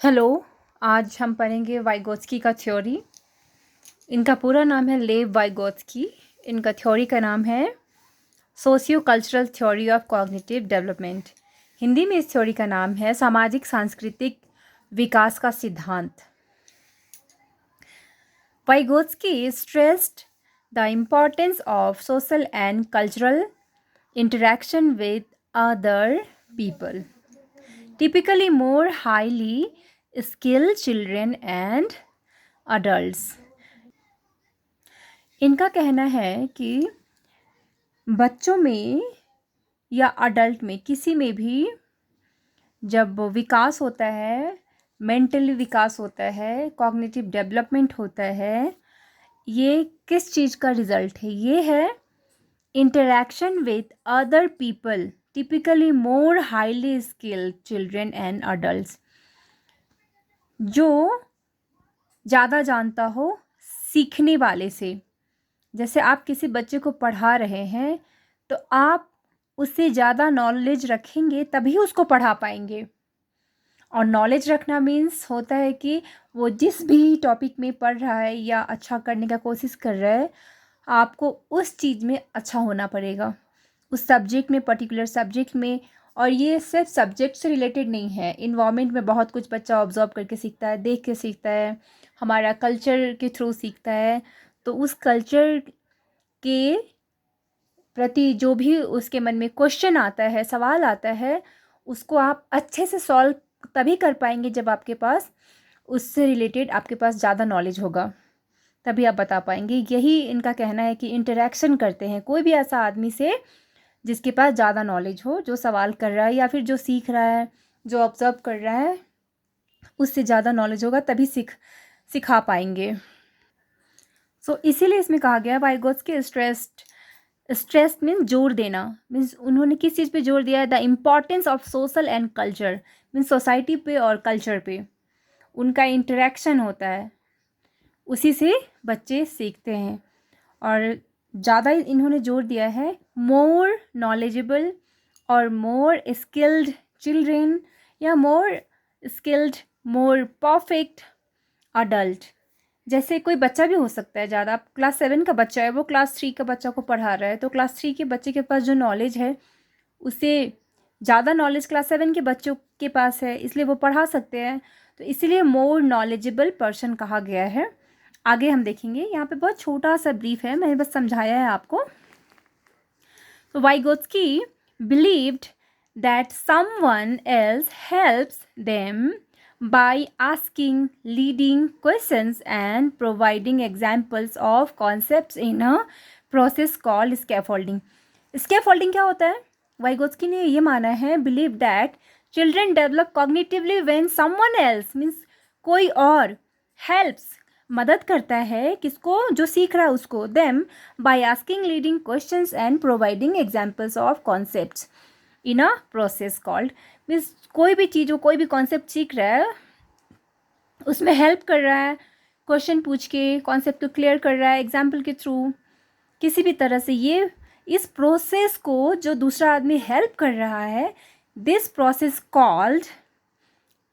Hello. आज हम पढ़ेंगे वाइगोत्स्की का थ्योरी। इनका पूरा नाम है लेव वाइगोत्स्की। इनका थ्योरी का नाम है socio cultural theory of cognitive development. Hindi में इस थ्योरी का नाम है सामाजिक सांस्कृतिक विकास का सिद्धांत। Vygotsky stressed the importance of social and cultural interaction with other people, typically more highly skilled children and adults। इनका कहना है कि बच्चों में या अडल्ट में किसी में भी जब विकास होता है, मेंटली विकास होता है, कॉग्निटिव डेवलपमेंट होता है, ये किस चीज़ का रिजल्ट है? ये है interaction with other people, typically more highly skilled children and adults. जो ज़्यादा जानता हो सीखने वाले से। जैसे आप किसी बच्चे को पढ़ा रहे हैं तो आप उससे ज़्यादा नॉलेज रखेंगे तभी उसको पढ़ा पाएंगे। और नॉलेज रखना मीन्स होता है कि वो जिस भी टॉपिक में पढ़ रहा है या अच्छा करने का कोशिश कर रहा है, आपको उस चीज़ में अच्छा होना पड़ेगा, उस सब्जेक्ट में, पर्टिकुलर सब्जेक्ट में। और ये सिर्फ सब्जेक्ट से रिलेटेड नहीं है, इन्वायरमेंट में बहुत कुछ बच्चा ऑब्जर्व करके सीखता है, देख के सीखता है, हमारा कल्चर के थ्रू सीखता है। तो उस कल्चर के प्रति जो भी उसके मन में क्वेश्चन आता है, सवाल आता है, उसको आप अच्छे से सॉल्व तभी कर पाएंगे जब आपके पास उससे रिलेटेड आपके पास ज़्यादा नॉलेज होगा, तभी आप बता पाएंगे। यही इनका कहना है कि इंटरेक्शन करते हैं कोई भी ऐसा आदमी से जिसके पास ज़्यादा नॉलेज हो, जो सवाल कर रहा है या फिर जो सीख रहा है, जो ऑब्जर्व कर रहा है, उससे ज़्यादा नॉलेज होगा तभी सिखा पाएंगे। सो इसीलिए इसमें कहा गया वाइगोत्स्की स्ट्रेस मीन्स जोर देना, मीन्स उन्होंने किस चीज़ पे जोर दिया है? The importance of social and culture, means society पे और कल्चर पे उनका इंटरेक्शन होता है, उसी से बच्चे सीखते हैं। और ज़्यादा इन्होंने जोर दिया है मोर नॉलेजेबल और मोर स्किल्ड चिल्ड्रेन या more skilled more perfect adult. जैसे कोई बच्चा भी हो सकता है, ज़्यादा क्लास 7 का बच्चा है, वो क्लास 3 का बच्चा को पढ़ा रहा है, तो क्लास 3 के बच्चे के पास जो नॉलेज है उससे ज़्यादा नॉलेज क्लास 7 के बच्चों के पास है, इसलिए वो पढ़ा सकते हैं। तो इसीलिए मोर नॉलेजेबल पर्सन कहा गया है। आगे हम देखेंगे, यहाँ पे बहुत छोटा सा ब्रीफ है, मैंने बस समझाया है आपको। तो Vygotsky believed that someone else helps them by asking leading questions and providing examples of concepts in a process called scaffolding। scaffolding क्या होता है? वाइगोत्स्की ने ये माना है, believe that children develop cognitively when someone else means कोई और helps मदद करता है किसको? जो सीख रहा है उसको, them by asking leading questions and providing examples of concepts in a process called, means कोई भी चीज़ हो, कोई भी कॉन्सेप्ट सीख रहा है उसमें हेल्प कर रहा है, क्वेश्चन पूछ के कॉन्सेप्ट को क्लियर कर रहा है एग्जाम्पल के थ्रू, किसी भी तरह से। ये इस प्रोसेस को जो दूसरा आदमी हेल्प कर रहा है, this process called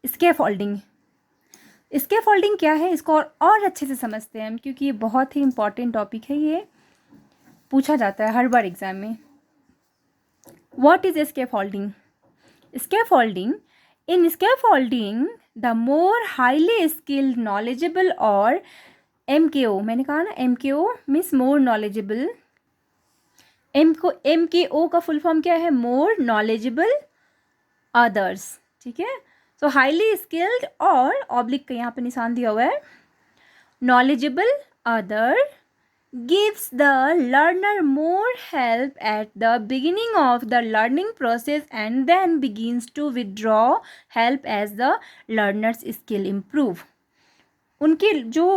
scaffolding. Scaffolding क्या है, इसको और अच्छे से समझते हैं हम, क्योंकि ये बहुत ही इंपॉर्टेंट टॉपिक है, ये पूछा जाता है हर बार एग्जाम में। What is scaffolding? Scaffolding. In scaffolding, the more highly skilled, knowledgeable or MKO, मैंने कहा ना MKO means more knowledgeable। MKO का फुल फॉर्म क्या है? more knowledgeable others। ठीक है, तो हाईली स्किल्ड और ऑब्लिक का यहाँ पे निशान दिया हुआ है, knowledgeable other gives the learner more help at the beginning of the learning process and then begins to withdraw help as the learner's skill improve। उनके जो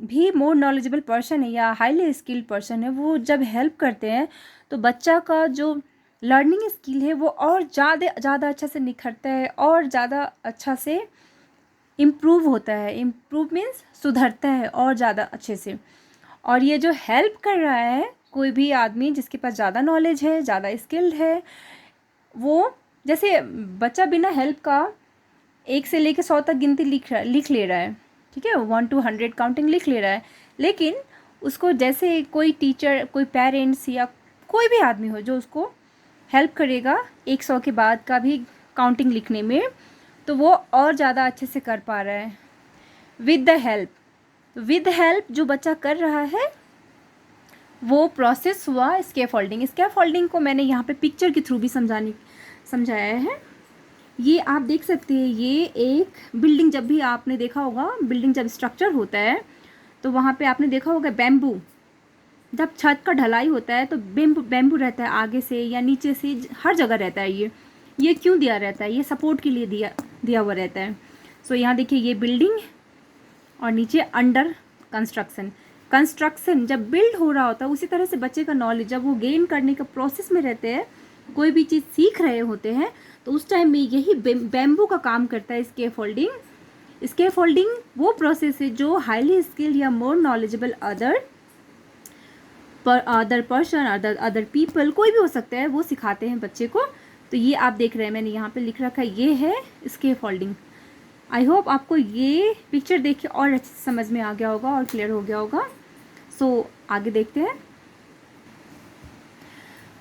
भी मोर नॉलेजेबल पर्सन है या हाईली स्किल्ड पर्सन है, वो जब help करते हैं तो बच्चा का जो लर्निंग स्किल है वो और ज़्यादा अच्छा से निखरता है और ज़्यादा अच्छा से इम्प्रूव होता है। इम्प्रूव मीन्स सुधरता है और ज़्यादा अच्छे से। और ये जो हेल्प कर रहा है, कोई भी आदमी जिसके पास ज़्यादा नॉलेज है, ज़्यादा स्किल्ड है, वो जैसे बच्चा बिना हेल्प का 1 से लेकर 100 तक गिनती लिख ले रहा है, ठीक है, 1 to 100 काउंटिंग लिख ले रहा है, लेकिन उसको जैसे कोई टीचर, कोई पेरेंट्स या कोई भी आदमी हो जो उसको हेल्प करेगा 100 के बाद का भी काउंटिंग लिखने में, तो वो और ज़्यादा अच्छे से कर पा रहा है। विद हेल्प जो बच्चा कर रहा है वो प्रोसेस हुआ स्कैफोल्डिंग। स्कैफोल्डिंग को मैंने यहाँ पे पिक्चर के थ्रू भी समझाया है। ये आप देख सकते हैं, ये एक बिल्डिंग, जब भी आपने देखा होगा बिल्डिंग जब स्ट्रक्चर होता है तो वहाँ पे आपने देखा होगा बैम्बू, जब छत का ढलाई होता है तो बैम्बू रहता है आगे से या नीचे से, हर जगह रहता है। ये क्यों दिया रहता है? ये सपोर्ट के लिए दिया हुआ रहता है। सो यहाँ देखिए, ये बिल्डिंग और नीचे अंडर कंस्ट्रक्शन जब बिल्ड हो रहा होता है, उसी तरह से बच्चे का नॉलेज जब वो गेन करने का प्रोसेस में रहते हैं, कोई भी चीज़ सीख रहे होते हैं, तो उस टाइम में यही बैम्बू का काम करता है स्कैफोल्डिंग वो प्रोसेस है जो हाईली स्किल्ड या more knowledgeable other person, other people, कोई भी हो सकता है, वो सिखाते हैं बच्चे को। तो ये आप देख रहे हैं, मैंने यहाँ पे लिख रखा है, ये है स्कैफोल्डिंग। आई होप आपको ये पिक्चर देख के और अच्छे से समझ में आ गया होगा और क्लियर हो गया होगा। सो आगे देखते हैं।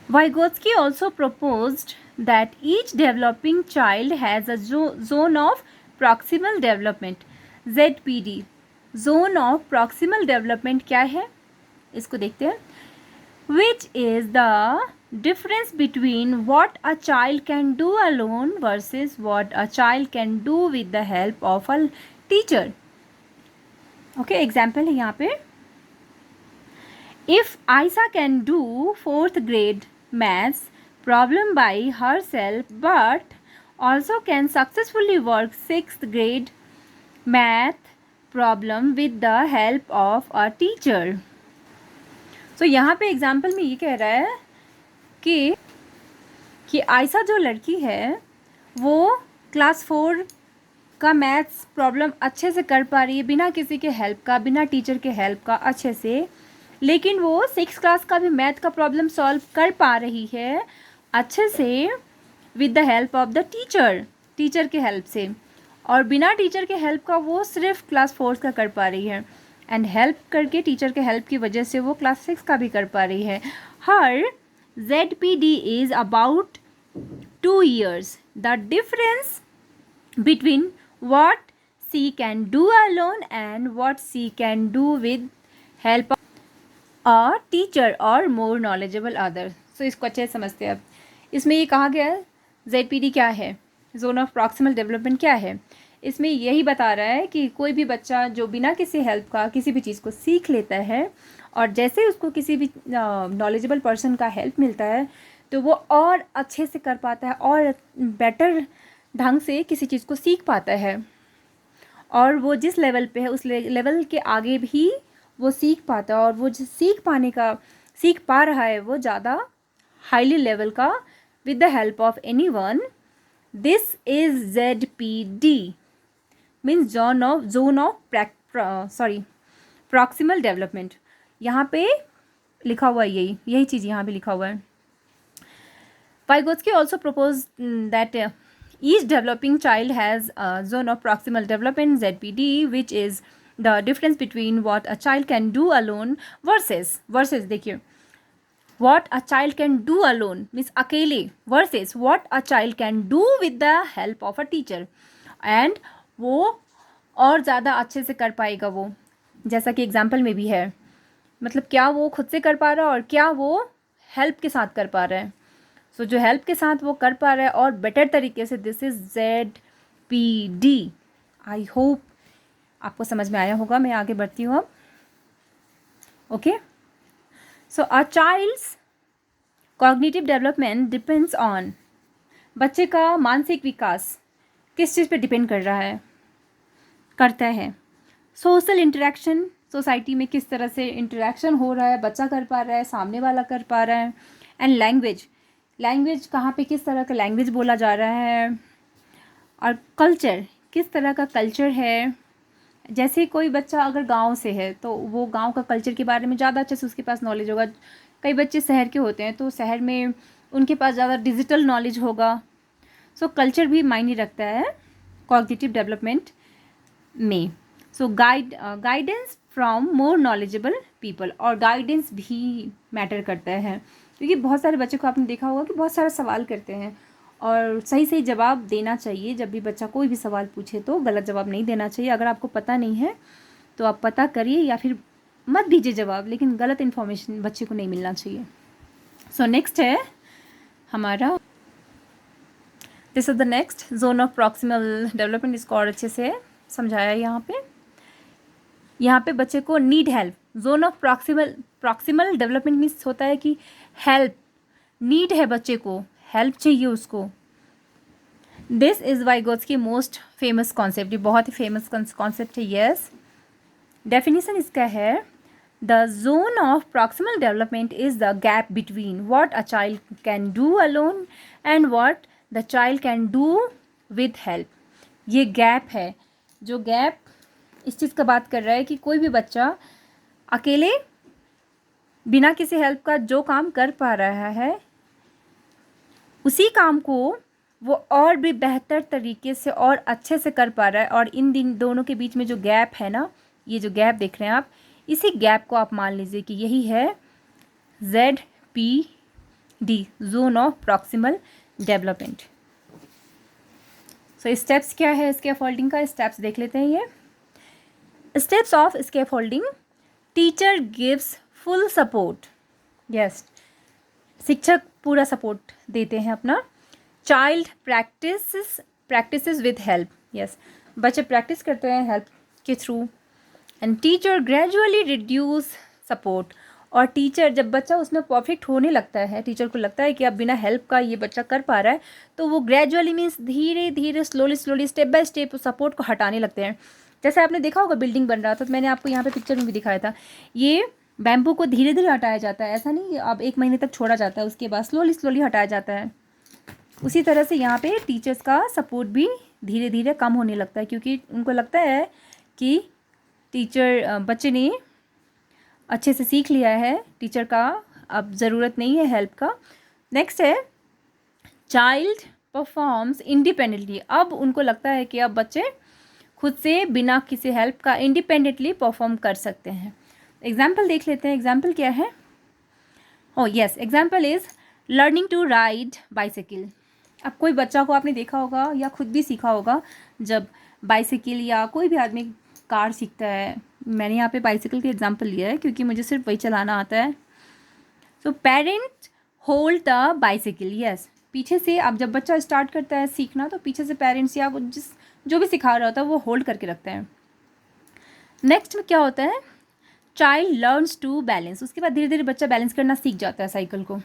Vygotsky also proposed that each developing child has a zone of proximal development, ZPD। Zone of proximal development क्या है, इसको देखते हैं। Which is the difference between what a child can do alone versus what a child can do with the help of a teacher। Okay, example है यहाँ पे। If Aisa can do 4th grade maths problem by herself but also can successfully work 6th grade math problem with the help of a teacher। So यहाँ पे example में ये कह रहा है कि आयशा जो लड़की है वो क्लास 4 का मैथ्स प्रॉब्लम अच्छे से कर पा रही है, बिना किसी के हेल्प का, बिना टीचर के हेल्प का अच्छे से, लेकिन वो 6th क्लास का भी मैथ का प्रॉब्लम सॉल्व कर पा रही है अच्छे से with the help of the teacher के हेल्प से, और बिना टीचर के हेल्प का वो सिर्फ क्लास 4 का कर पा रही है, एंड हेल्प करके टीचर के हेल्प की वजह से वो क्लास 6 का भी कर पा रही है। हर ZPD is about 2 years। The difference between what she can do alone and what she can do with help of a teacher or more knowledgeable other। So इसको अच्छे से समझते हैं। अब इसमें ये कहा गया है ZPD क्या है, जोन ऑफ प्रॉक्सिमल डेवलपमेंट क्या है। इसमें यही बता रहा है कि कोई भी बच्चा जो बिना किसी हेल्प का किसी भी चीज़ को सीख लेता है, और जैसे उसको किसी भी नॉलेजेबल पर्सन का हेल्प मिलता है तो वो और अच्छे से कर पाता है और बेटर ढंग से किसी चीज़ को सीख पाता है, और वो जिस लेवल पे है उस लेवल के आगे भी वो सीख पाता है, और वो जो सीख पा रहा है वो ज़्यादा हाईली लेवल का with the help of anyone. This is ZPD means zone of proximal development. यहाँ पे लिखा हुआ है यही चीज़ यहाँ पे लिखा हुआ है। Vygotsky also proposed that each developing child has a zone of proximal development ZPD, which is the difference between what a child can do alone versus देखिए, what a child can do alone means अकेले versus what a child can do with the help of a teacher, and वो और ज़्यादा अच्छे से कर पाएगा वो, जैसा कि एग्जाम्पल में भी है, मतलब क्या वो खुद से कर पा रहा है और क्या वो हेल्प के साथ कर पा रहा है। सो जो हेल्प के साथ वो कर पा रहा है और बेटर तरीके से, this is ZPD। I hope आपको समझ में आया होगा। मैं आगे बढ़ती हूँ अब। Okay, so a child's cognitive development depends on, बच्चे का मानसिक विकास किस चीज़ पे डिपेंड करता है। सोशल इंटरेक्शन, सोसाइटी में किस तरह से इंटरेक्शन हो रहा है, बच्चा कर पा रहा है, सामने वाला कर पा रहा है, एंड लैंग्वेज कहाँ पे किस तरह का लैंग्वेज बोला जा रहा है, और कल्चर किस तरह का कल्चर है। जैसे कोई बच्चा अगर गांव से है तो वो गांव का कल्चर के बारे में ज़्यादा अच्छे से उसके पास नॉलेज होगा। कई बच्चे शहर के होते हैं तो शहर में उनके पास ज़्यादा डिजिटल नॉलेज होगा। सो कल्चर भी मायने रखता है कॉग्निटिव डेवलपमेंट में। So guidance from more knowledgeable people, और गाइडेंस भी मैटर करता है, क्योंकि बहुत सारे बच्चों को आपने देखा होगा कि बहुत सारा सवाल करते हैं और सही सही जवाब देना चाहिए। जब भी बच्चा कोई भी सवाल पूछे तो गलत जवाब नहीं देना चाहिए। अगर आपको पता नहीं है तो आप पता करिए या फिर मत दीजिए जवाब, लेकिन गलत इन्फॉर्मेशन बच्चे को नहीं मिलना चाहिए। सो नेक्स्ट है हमारा, this is the next zone of proximal development. इसको और अच्छे से समझाया यहाँ पे बच्चे को need help. Zone of proximal development means होता है कि हेल्प नीड है, बच्चे को हेल्प चाहिए उसको। This is Vygotsky most famous concept, ये बहुत ही फेमस कॉन्सेप्ट है। यस, डेफिनेशन इसका है, the zone of proximal development is the gap between what a child can do alone and what the child can do with help. ये gap है, जो gap इस चीज़ का बात कर रहा है कि कोई भी बच्चा अकेले बिना किसी हेल्प का जो काम कर पा रहा है, उसी काम को वो और भी बेहतर तरीके से और अच्छे से कर पा रहा है। और इन दोनों के बीच में जो गैप है ना, ये जो गैप देख रहे हैं आप, इसी गैप को आप मान लीजिए कि यही है ZPD, zone of proximal development. So steps क्या है स्कैफोल्डिंग का, स्टेप्स देख लेते हैं। ये steps of scaffolding, teacher gives full support. Yes, शिक्षक पूरा सपोर्ट देते हैं अपना। Child practices with help. Yes, बच्चे प्रैक्टिस करते हैं हेल्प के through. And teacher gradually reduce support, और टीचर जब बच्चा उसमें परफेक्ट होने लगता है, टीचर को लगता है कि अब बिना हेल्प का ये बच्चा कर पा रहा है, तो वो ग्रेजुअली मीन्स धीरे धीरे slowly step by step support को हटाने लगते हैं। जैसे आपने देखा होगा बिल्डिंग बन रहा था, तो मैंने आपको यहाँ पे पिक्चर में भी दिखाया था, ये बैम्बू को धीरे धीरे हटाया जाता है, ऐसा नहीं अब 1 महीने तक छोड़ा जाता है, उसके बाद स्लोली हटाया जाता है। उसी तरह से यहाँ पे टीचर्स का सपोर्ट भी धीरे धीरे कम होने लगता है, क्योंकि उनको लगता है कि बच्चे ने अच्छे से सीख लिया है, टीचर का अब ज़रूरत नहीं है हेल्प का। नेक्स्ट है चाइल्ड परफॉर्म्स इंडिपेंडेंटली। अब उनको लगता है कि अब बच्चे खुद से बिना किसी हेल्प का इंडिपेंडेंटली परफॉर्म कर सकते हैं। एग्जाम्पल देख लेते हैं। एग्जाम्पल क्या है? Oh yes, example is learning to ride bicycle. अब कोई बच्चा को आपने देखा होगा या खुद भी सीखा होगा, जब बाइसाइकिल या कोई भी आदमी कार सीखता है, मैंने यहाँ पे बाइसाइकिल का एग्जाम्पल लिया है क्योंकि मुझे सिर्फ वही चलाना आता है। So parent hold the bicycle. Yes, पीछे से अब जब बच्चा स्टार्ट करता है सीखना, तो पीछे से पेरेंट्स या वो जो भी सिखा रहा होता है वो होल्ड करके रखते हैं। नेक्स्ट में क्या होता है, चाइल्ड लर्न्स टू बैलेंस। उसके बाद धीरे धीरे बच्चा बैलेंस करना सीख जाता है साइकिल को।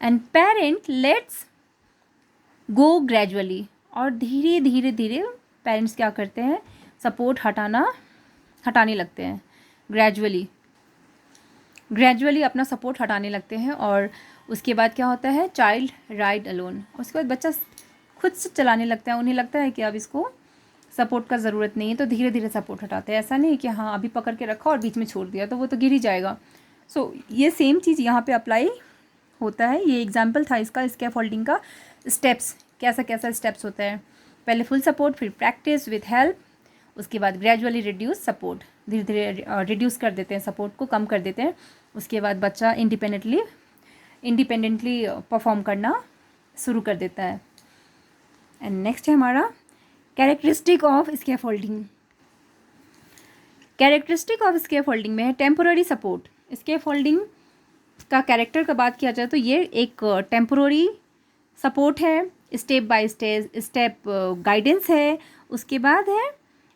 And parent let's go gradually, और धीरे धीरे पेरेंट्स क्या करते हैं, सपोर्ट हटाने लगते हैं। ग्रेजुअली अपना सपोर्ट हटाने लगते हैं। और उसके बाद क्या होता है, चाइल्ड राइड अलोन। उसके बाद बच्चा खुद से चलाने लगता है, उन्हें लगता है कि अब इसको सपोर्ट का ज़रूरत नहीं है, तो धीरे धीरे सपोर्ट हटाते हैं। ऐसा नहीं कि हाँ अभी पकड़ के रखा और बीच में छोड़ दिया तो वो तो गिर ही जाएगा। सो ये सेम चीज़ यहाँ पे अप्लाई होता है। ये एग्जाम्पल था इसका, स्कैफोल्डिंग का। स्टेप्स कैसा स्टेप्स होता है, पहले फुल सपोर्ट, फिर प्रैक्टिस विथ हेल्प, उसके बाद ग्रेजुअली रिड्यूस सपोर्ट, धीरे धीरे रिड्यूस कर देते हैं, सपोर्ट को कम कर देते हैं। उसके बाद बच्चा इंडिपेंडेंटली परफॉर्म करना शुरू कर देता है। एंड नेक्स्ट है हमारा characteristic of scaffolding. Characteristic of scaffolding में है टेम्पोररी सपोर्ट। स्कैफोल्डिंग का कैरेक्टर का बात किया जाए तो ये एक टेम्पोररी सपोर्ट है, स्टेप बाय स्टेप गाइडेंस है। उसके बाद है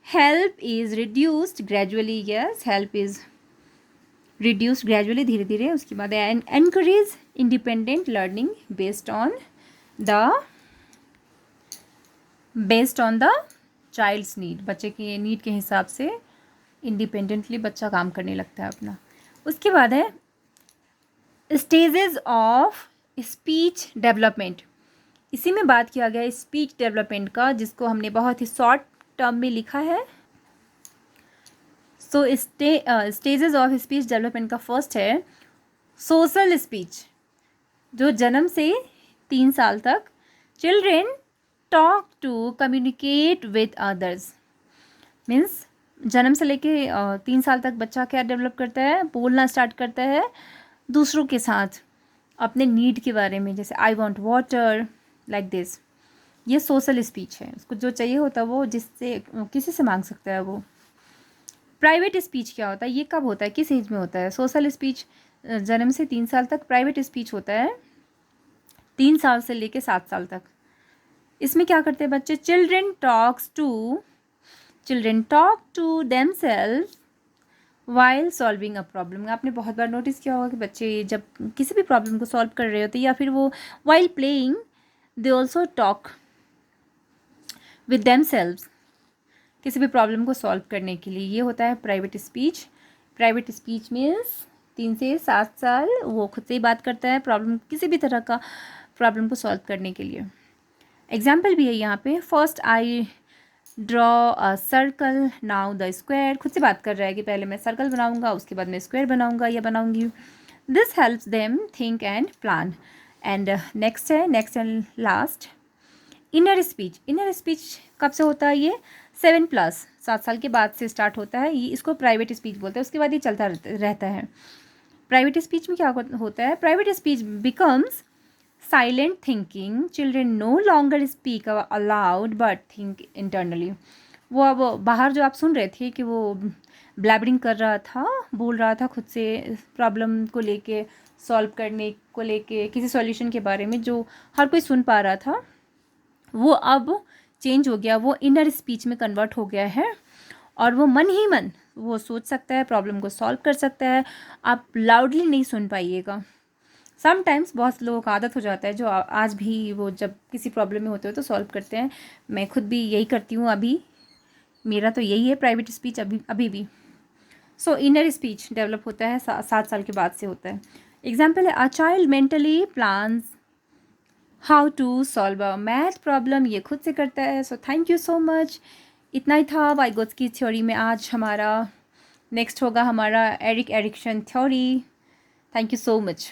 help is reduced gradually. Yes, help is reduced gradually, धीरे धीरे। उसके बाद encourage independent learning based on the child's need. बच्चे की नीड के हिसाब से इंडिपेंडेंटली बच्चा काम करने लगता है अपना। उसके बाद है स्टेजेस ऑफ स्पीच डेवलपमेंट। इसी में बात किया गया है स्पीच डेवलपमेंट का, जिसको हमने बहुत ही शॉर्ट टर्म में लिखा है। So stages of speech development का फर्स्ट है सोशल स्पीच, जो जन्म से 3 साल तक children talk to communicate with others. Means जन्म से लेके 3 साल तक बच्चा क्या डेवलप करता है, बोलना स्टार्ट करता है दूसरों के साथ अपने नीड के बारे में, जैसे I want water, like this. ये सोशल स्पीच है, उसको जो चाहिए होता है वो जिससे किसी से मांग सकता है वो। प्राइवेट स्पीच क्या होता है, ये कब होता है, किस एज में होता है? सोशल स्पीच जन्म से 3 साल तक, प्राइवेट स्पीच होता है 3 साल से लेके 7 साल तक। इसमें क्या करते हैं बच्चे? Children talk to themselves while solving a problem. आपने बहुत बार नोटिस किया होगा कि बच्चे जब किसी भी प्रॉब्लम को सॉल्व कर रहे होते हैं या फिर वो while playing they also talk with themselves, किसी भी प्रॉब्लम को सॉल्व करने के लिए। ये होता है private speech. Private speech means 3 से 7 साल वो खुद से ही बात करता है प्रॉब्लम, किसी भी तरह का प्रॉब्लम को सॉल्व करने के लिए। एग्जाम्पल भी है यहाँ पे, first I draw a circle now the square. खुद से बात कर रहा है कि पहले मैं सर्कल बनाऊंगा, उसके बाद मैं स्क्वायर बनाऊंगा या बनाऊंगी। This helps them think and plan. And next है, next and last, inner speech. Inner speech कब से होता है? ये 7+ 7 साल के बाद से स्टार्ट होता है। ये इसको प्राइवेट स्पीच बोलते हैं, उसके बाद ये चलता रहता है। प्राइवेट स्पीच में क्या होता है? Private speech becomes silent thinking. Children no longer speak aloud but think internally. वो अब बाहर जो आप सुन रहे थे कि वो ब्लैबरिंग कर रहा था, बोल रहा था खुद से प्रॉब्लम को लेके, सॉल्व करने को लेके, किसी सॉल्यूशन के बारे में जो हर कोई सुन पा रहा था, वो अब चेंज हो गया, वो इनर स्पीच में कन्वर्ट हो गया है। और वो मन ही मन वो सोच सकता है, प्रॉब्लम को सॉल्व कर सकता है। आप लाउडली नहीं सुन पाइएगा। समटाइम्स बहुत लोगों का आदत हो जाता है जो आज भी वो जब किसी प्रॉब्लम में होते हो तो सॉल्व करते हैं। मैं खुद भी यही करती हूँ, अभी मेरा तो यही है प्राइवेट स्पीच अभी भी। सो इनर स्पीच डेवलप होता है 7 साल के बाद से होता है। एग्जाम्पल है, a child mentally plans how to solve a math problem. ये खुद से करता है। So thank you so much. इतना ही था वाइगोत्स्की थ्योरी में आज हमारा। नेक्स्ट होगा हमारा Erik Erikson theory. Thank you so much.